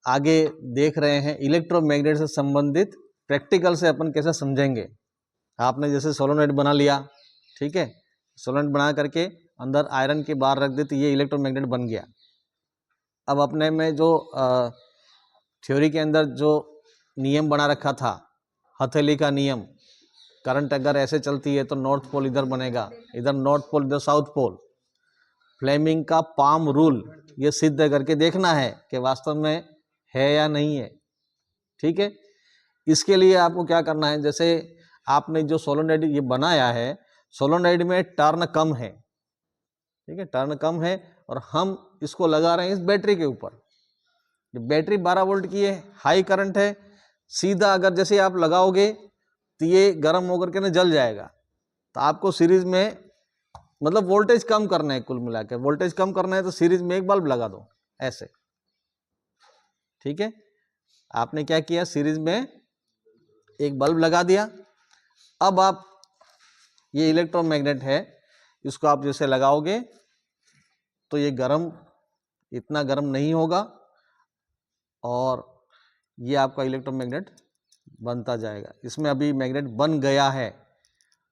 आगे देख रहे हैं इलेक्ट्रोमैग्नेट से संबंधित प्रैक्टिकल से अपन कैसे समझेंगे। आपने जैसे सोलोनॉइड बना लिया, ठीक है, सोलोनॉइड बना करके अंदर आयरन की बार रख दी तो ये इलेक्ट्रोमैग्नेट बन गया। अब अपने में जो थ्योरी के अंदर जो नियम बना रखा था, हथेली का नियम, करंट अगर ऐसे चलती है तो नॉर्थ पोल इधर बनेगा, इधर नॉर्थ पोल, इधर साउथ पोल। फ्लेमिंग का पाम रूल, ये सिद्ध करके देखना है कि वास्तव में है या नहीं है, ठीक है। इसके लिए आपको क्या करना है, जैसे आपने जो सोलोनॉइड ये बनाया है, सोलोनॉइड में टर्न कम है, ठीक है, टर्न कम है, और हम इसको लगा रहे हैं इस बैटरी के ऊपर। बैटरी 12 वोल्ट की है, हाई करंट है, सीधा अगर जैसे आप लगाओगे तो ये गर्म होकर के ना जल जाएगा। तो आपको सीरीज में मतलब वोल्टेज कम करना है, कुल मिला के वोल्टेज कम करना है तो सीरीज में एक बल्ब लगा दो ऐसे, ठीक है। आपने क्या किया, सीरीज में एक बल्ब लगा दिया। अब आप ये इलेक्ट्रोमैग्नेट है, इसको आप जैसे लगाओगे तो ये गर्म, इतना गर्म नहीं होगा, और ये आपका इलेक्ट्रोमैग्नेट बनता जाएगा। इसमें अभी मैग्नेट बन गया है।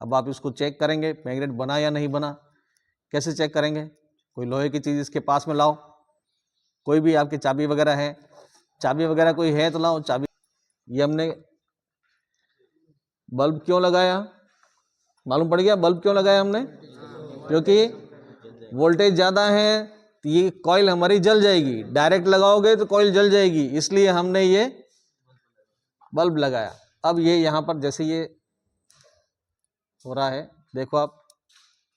अब आप इसको चेक करेंगे मैग्नेट बना या नहीं बना। कैसे चेक करेंगे, कोई लोहे की चीज़ इसके पास में लाओ, कोई भी आपकी चाबी वगैरह है, चाबी वगैरह कोई है तो लाओ चाबी। ये हमने बल्ब क्यों लगाया, मालूम पड़ गया बल्ब क्यों लगाया हमने, क्योंकि वोल्टेज ज़्यादा है तो ये कॉइल हमारी जल जाएगी, डायरेक्ट लगाओगे तो कॉइल जल जाएगी, इसलिए हमने ये बल्ब लगाया। अब ये यहाँ पर जैसे ये हो रहा है, देखो आप,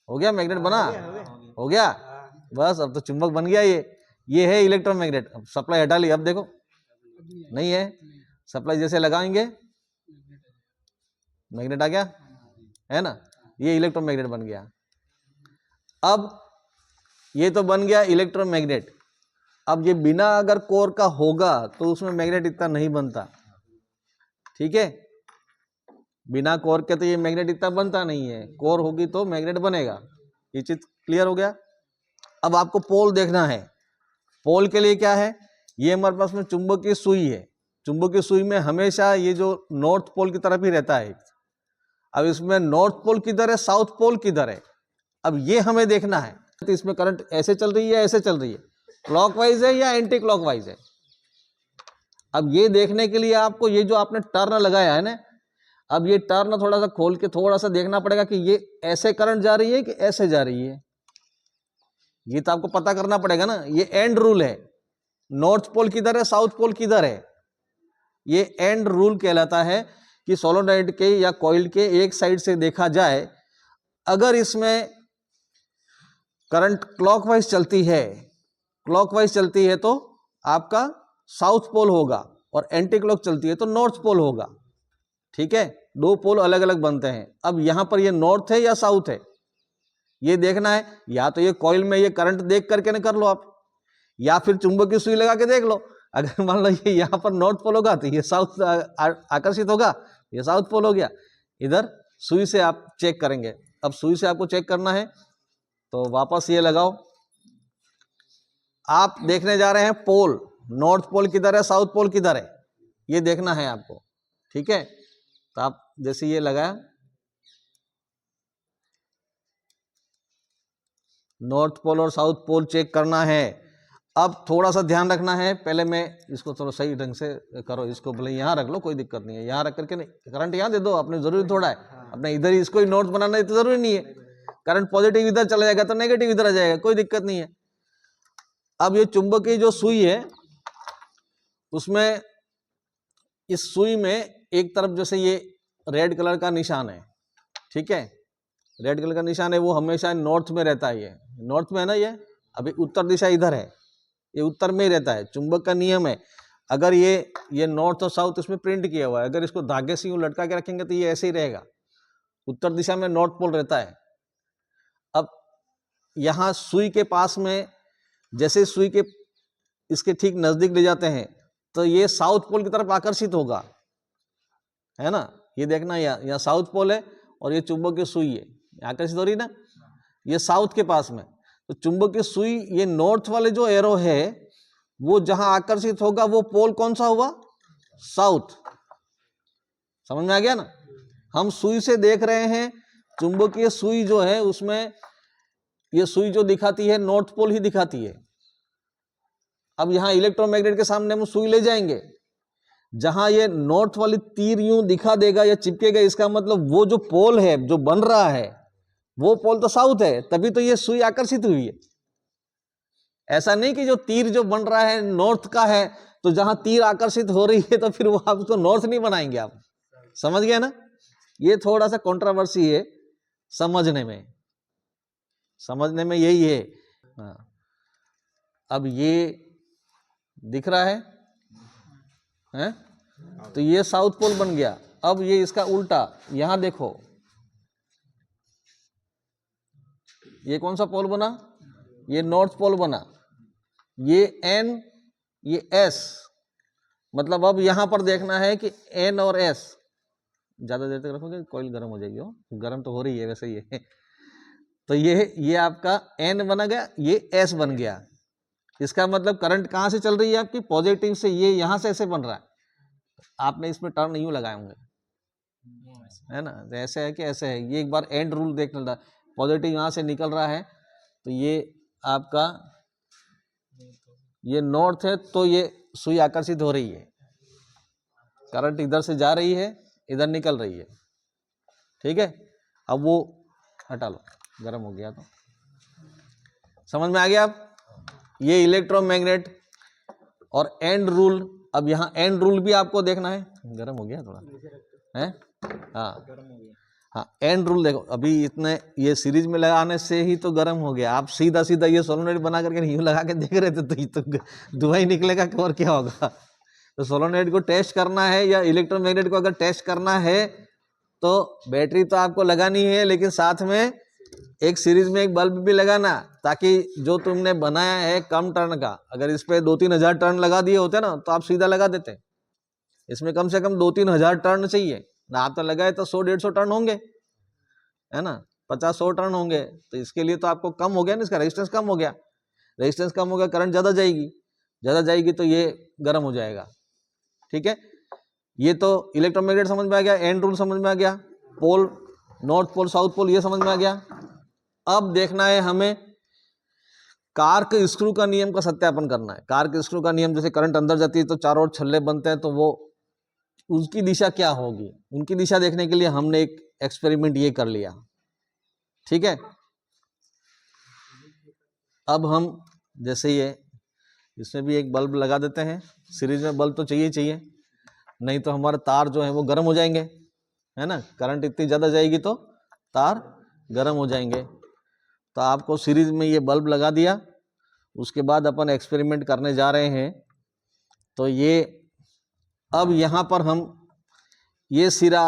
हो गया मैग्नेट बना, हो गया बस। अब तो चुंबक बन गया। ये है इलेक्ट्रोमैग्नेट। अब सप्लाई हटा ली, अब देखो नहीं है, सप्लाई जैसे लगाएंगे मैग्नेट आ गया, है ना, ये इलेक्ट्रोमैग्नेट बन गया। अब ये तो बन गया इलेक्ट्रोमैग्नेट। अब ये बिना अगर कोर का होगा तो उसमें मैग्नेट इतना नहीं बनता, ठीक है। बिना कोर के तो ये मैग्नेट इतना बनता नहीं है, कोर होगी तो मैग्नेट बनेगा। ये चीज क्लियर हो गया। अब आपको पोल देखना है। पोल के लिए क्या है, ये हमारे पास में चुंबकीय सुई है। चुंबकीय सुई में हमेशा ये जो नॉर्थ पोल की तरफ ही रहता है। अब इसमें नॉर्थ पोल किधर है, साउथ पोल किधर है, अब ये हमें देखना है। तो इसमें करंट ऐसे चल रही है, ऐसे चल रही है, क्लॉकवाइज है या एंटी क्लॉकवाइज है। अब ये देखने के लिए आपको ये जो आपने टर्न लगाया है ना, अब ये टर्न थोड़ा सा खोल के थोड़ा सा देखना पड़ेगा कि ये ऐसे करंट जा रही है कि ऐसे जा रही है। ये तो आपको पता करना पड़ेगा ना। ये एंड रूल है, नॉर्थ पोल किधर है, साउथ पोल किधर है, ये एंड रूल कहलाता है कि सोलोनॉइड के या कॉइल के एक साइड से देखा जाए, अगर इसमें करंट क्लॉकवाइज चलती है, क्लॉकवाइज चलती है तो आपका साउथ पोल होगा, और एंटी क्लॉक चलती है तो नॉर्थ पोल होगा, ठीक है। दो पोल अलग अलग बनते हैं। अब यहां पर ये नॉर्थ है या साउथ है, ये देखना है। या तो ये कॉइल में ये करंट देख करके न कर लो आप, या फिर चुंबक की सुई लगा के देख लो। अगर मान लो ये यहाँ पर नॉर्थ पोल होगा तो ये साउथ आकर्षित होगा, ये साउथ पोल हो गया। इधर सुई से आप चेक करेंगे। अब सुई से आपको चेक करना है तो वापस ये लगाओ। आप देखने जा रहे हैं पोल, नॉर्थ पोल किधर है, साउथ पोल किधर है, ये देखना है आपको, ठीक है। तो आप जैसे ये लगाया, नॉर्थ पोल और साउथ पोल चेक करना है। अब थोड़ा सा ध्यान रखना है, पहले मैं इसको थोड़ा सही ढंग से करो, इसको भले यहाँ रख लो, कोई दिक्कत नहीं है, यहाँ रख करके नहीं, करंट यहाँ दे दो, अपने जरूरी थोड़ा है, अपने इधर ही इसको ही नॉर्थ बनाना है तो जरूरी नहीं है। करंट पॉजिटिव इधर चला जाएगा तो नेगेटिव इधर आ जाएगा, कोई दिक्कत नहीं है। अब ये चुंबकीय जो सुई है, उसमें इस सुई में एक तरफ जैसे ये रेड कलर का निशान है, ठीक है, रेड कलर का निशान है, वो हमेशा नॉर्थ में रहता है। ये नॉर्थ में है ना, ये अभी उत्तर दिशा इधर है, ये उत्तर में ही रहता है। चुंबक का नियम है, अगर ये नॉर्थ और साउथ इसमें प्रिंट किया हुआ है, अगर इसको धागे से यूं लटका के रखेंगे तो ये ऐसे ही रहेगा, उत्तर दिशा में नॉर्थ पोल रहता है। अब यहाँ सुई के पास में, जैसे सुई के इसके ठीक नजदीक ले जाते हैं तो ये साउथ पोल की तरफ आकर्षित होगा, है ना। ये देखना, यहाँ साउथ पोल है और ये चुंबक की सुई है, आकर्षित हो रही ना, ये साउथ के पास में। तो चुंबक की सुई, ये नॉर्थ वाले जो एरो है वो जहां आकर्षित होगा वो पोल कौन सा हुआ? साउथ। समझ में आ गया ना? हम सुई से देख रहे हैं, चुंबकीय सुई जो है उसमें ये सुई जो दिखाती है नॉर्थ पोल ही दिखाती है। अब यहां इलेक्ट्रोमैग्नेट के सामने हम सुई ले जाएंगे, जहां ये नॉर्थ वाली तीर यूं दिखा देगा या चिपकेगा, इसका मतलब वो जो पोल है जो बन रहा है वो पोल तो साउथ है, तभी तो ये सुई आकर्षित हुई है। ऐसा नहीं कि जो तीर जो बन रहा है नॉर्थ का है, तो जहां तीर आकर्षित हो रही है तो फिर वो आप उसको नॉर्थ नहीं बनाएंगे आप। समझ गए ना? ये थोड़ा सा कंट्रोवर्सी है समझने में यही है। हाँ। अब ये दिख रहा है? तो ये साउथ पोल बन गया। अब ये इसका उल्टा, यहां देखो, ये कौन सा पोल बना? ये नॉर्थ पोल बना। ये N, ये S, मतलब अब यहां पर देखना है कि N और S, ज्यादा देर तक रखोगे कॉइल गर्म हो जाएगी। हो गर्म तो हो रही है वैसे ये तो ये आपका N बना गया, ये S बन गया। इसका मतलब करंट कहां से चल रही है आपकी? पॉजिटिव से। ये यहां से ऐसे बन रहा है, आपने इसमें टर्न यूं लगाए होंगे, है ना? तो ऐसे है कि ऐसे है। ये एक बार एंड रूल देख लेना, पॉजिटिव यहां से निकल रहा है तो ये आपका ये नॉर्थ है, तो ये सुई आकर्षित हो रही है, करंट इधर से जा रही है, इधर निकल रही है। ठीक है? अब वो हटा लो, गर्म हो गया तो। समझ में आ गया आप? ये इलेक्ट्रोमैग्नेट और एंड रूल। अब यहाँ एंड रूल भी आपको देखना है। गर्म हो गया थोड़ा, है? हाँ, एंड रूल देखो। अभी इतने ये सीरीज में लगाने से ही तो गर्म हो गया। आप सीधा सीधा ये सोलोनॉइड बना करके यूं लगा के देख रहे थे तो ये तो धुआं ही निकलेगा और क्या होगा? तो सोलोनॉइड को टेस्ट करना है या इलेक्ट्रोमैग्नेट को अगर टेस्ट करना है तो बैटरी तो आपको लगानी है, लेकिन साथ में एक सीरीज में एक बल्ब भी लगाना, ताकि जो तुमने बनाया है कम टर्न का, अगर इस पे 2-3 हजार टर्न लगा दिए होते ना तो आप सीधा लगा देते। इसमें कम से कम 2-3 हजार टर्न चाहिए ना। आप तो लगाए तो 100-150 टर्न होंगे, है ना? 50-100 टर्न होंगे। तो इसके लिए तो आपको कम हो गया ना, इसका रेजिस्टेंस कम हो गया। रेजिस्टेंस कम हो गया, करंट ज्यादा जाएगी तो ये गर्म हो जाएगा। ठीक है? ये तो इलेक्ट्रोमैग्नेट समझ में आ गया, एंड रूल समझ में आ गया, pole north pole south pole ये समझ में आ गया। अब देखना है हमें कार्क स्क्रू का नियम का सत्यापन करना है। कार्क स्क्रू का नियम, जैसे करंट अंदर जाती है तो चारों ओर छल्ले बनते हैं, तो वो उसकी दिशा क्या होगी, उनकी दिशा देखने के लिए हमने एक एक्सपेरिमेंट ये कर लिया। ठीक है? अब हम जैसे ये इसमें भी एक बल्ब लगा देते हैं। सीरीज में बल्ब तो चाहिए, नहीं तो हमारे तार जो है वो गर्म हो जाएंगे, है ना? करंट इतनी ज़्यादा जाएगी तो तार गर्म हो जाएंगे। तो आपको सीरीज में ये बल्ब लगा दिया। उसके बाद अपन एक्सपेरिमेंट करने जा रहे हैं। तो ये अब यहाँ पर हम ये सिरा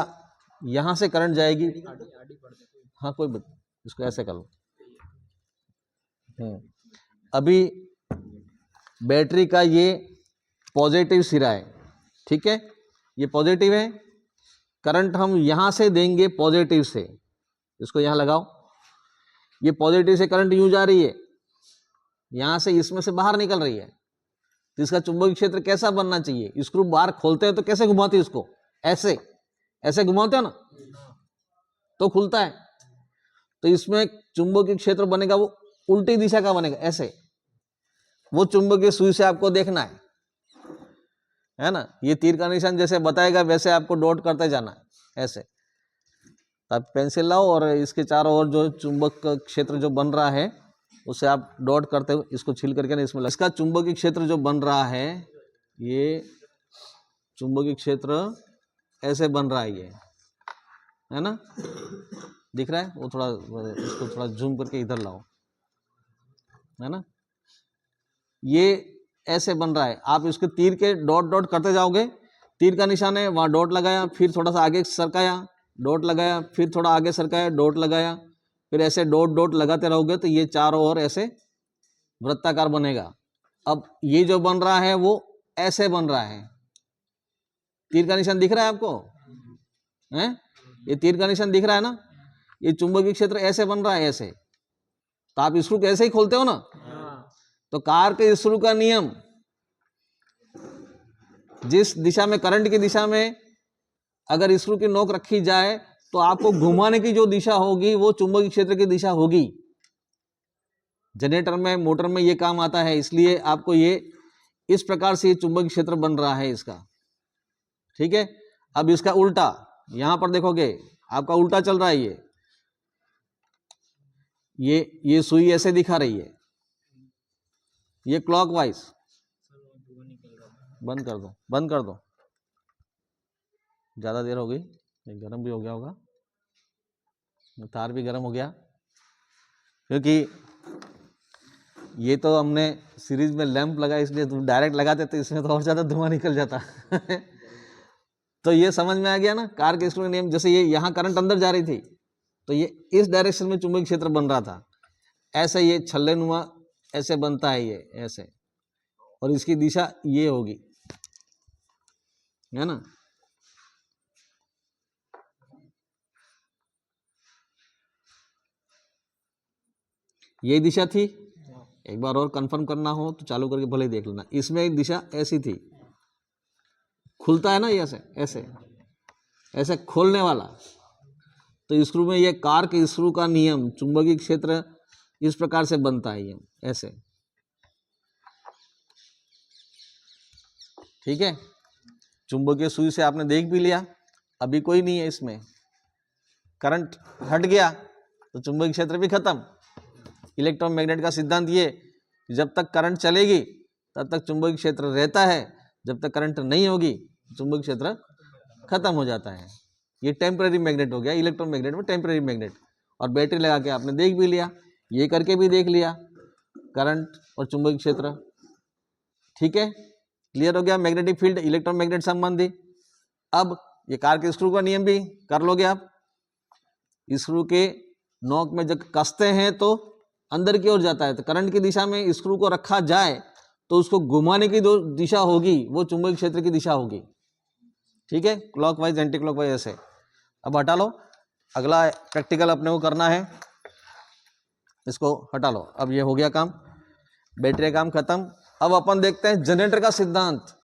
यहाँ से करंट जाएगी। हाँ, कोई बात, इसको ऐसे कर लो। अभी बैटरी का ये पॉजिटिव सिरा है, ठीक है? ये पॉजिटिव है, करंट हम यहाँ से देंगे पॉजिटिव से। इसको यहाँ लगाओ। ये पॉजिटिव से करंट यूं जा रही है, यहाँ से इसमें से बाहर निकल रही है। तो इसका चुंबकीय क्षेत्र कैसा बनना चाहिए? स्क्रू बाहर खोलते हैं तो कैसे घुमाते हैं इसको? ऐसे घुमाते हो ना तो खुलता है। तो इसमें चुंबकीय क्षेत्र बनेगा वो उल्टी दिशा का बनेगा, ऐसे। वो चुंबकीय सुई से आपको देखना है ना? ये तीर का निशान जैसे बताएगा वैसे आपको डॉट करते जाना है, ऐसे। आप पेंसिल लाओ और इसके चारों ओर जो चुंबक क्षेत्र जो बन रहा है उसे आप डॉट करते हुए इसको छील करके ना इसमें इसका चुंबकीय क्षेत्र जो बन रहा है, ये चुंबकीय क्षेत्र ऐसे बन रहा है, ये है ना? दिख रहा है? वो थोड़ा इसको थोड़ा जूम करके इधर लाओ, है ना? ये ऐसे बन रहा है। आप इसके तीर के डॉट करते जाओगे। तीर का निशान है, वहाँ डॉट लगाया, फिर थोड़ा सा आगे सरकाया, डॉट लगाया, फिर थोड़ा आगे सरकाया, डॉट लगाया, फिर ऐसे डॉट लगाते रहोगे तो ये चारों ओर ऐसे वृत्ताकार बनेगा। अब ये जो बन रहा है वो ऐसे बन रहा है। तीर का निशान दिख रहा है आपको? हैं? ये तीर का निशान दिख रहा है ना? ये चुंबकीय क्षेत्र ऐसे बन रहा है, ऐसे। तो आप स्क्रू कैसे ही खोलते हो ना? तो कार के स्क्रू का नियम जिस दिशा में करंट की दिशा में अगर स्क्रू की नोक रखी जाए तो आपको घुमाने की जो दिशा होगी वो चुंबकीय क्षेत्र की दिशा होगी। जनरेटर में, मोटर में ये काम आता है, इसलिए आपको ये इस प्रकार से ये चुंबकीय क्षेत्र बन रहा है इसका। ठीक है, अब इसका उल्टा यहां पर देखोगे आपका उल्टा चल रहा है। ये सुई ऐसे दिखा रही है, ये क्लॉकवाइज। बंद कर दो, बंद कर दो, ज्यादा देर हो गई, गर्म भी हो गया होगा, तार भी गर्म हो गया, क्योंकि ये तो हमने सीरीज में लैंप लगा इसलिए डायरेक्ट लगाते तो इसमें तो और ज्यादा धुआं निकल जाता तो ये समझ में आ गया ना कार के स्क्रू का नियम। जैसे ये यहाँ करंट अंदर जा रही थी तो ये इस डायरेक्शन में चुंबकीय क्षेत्र बन रहा था, ऐसे ये छल्ले नुमा ऐसे बनता है ये ऐसे, और इसकी दिशा ये होगी, है ना। ये दिशा थी, एक बार और कंफर्म करना हो तो चालू करके भले देख लेना। इसमें एक दिशा ऐसी थी, खुलता है ना ये ऐसे ऐसे ऐसे खोलने वाला, तो स्क्रू में ये कार के स्क्रू का नियम चुंबकीय क्षेत्र इस प्रकार से बनता है, ये ऐसे। ठीक है, चुंबकीय सुई से आपने देख भी लिया, अभी कोई नहीं है इसमें, करंट हट गया तो चुंबकीय क्षेत्र भी खत्म। इलेक्ट्रोमैग्नेट का सिद्धांत ये, जब तक करंट चलेगी तब तक चुंबकीय क्षेत्र रहता है, जब तक करंट नहीं होगी चुंबकीय क्षेत्र खत्म हो जाता है। ये टेम्पररी मैग्नेट हो गया, इलेक्ट्रोमैग्नेट में टेम्पररी मैग्नेट। और बैटरी लगा के आपने देख भी लिया, ये करके भी देख लिया, करंट और चुंबकीय क्षेत्र। ठीक है, क्लियर हो गया मैग्नेटिक फील्ड इलेक्ट्रोमैग्नेट संबंधी। अब ये कार के स्क्रू का नियम भी कर लोगे आप। स्क्रू के नोक में जब कसते हैं तो अंदर की ओर जाता है, तो करंट की दिशा में स्क्रू को रखा जाए तो उसको घुमाने की जो दिशा होगी वो चुंबकीय क्षेत्र की दिशा होगी। ठीक है, क्लॉकवाइज एंटी क्लॉकवाइज ऐसे। अब हटा लो, अगला प्रैक्टिकल अपने को करना है, इसको हटा लो। अब ये हो गया काम, बैटरी का काम खत्म। अब अपन देखते हैं जनरेटर का सिद्धांत।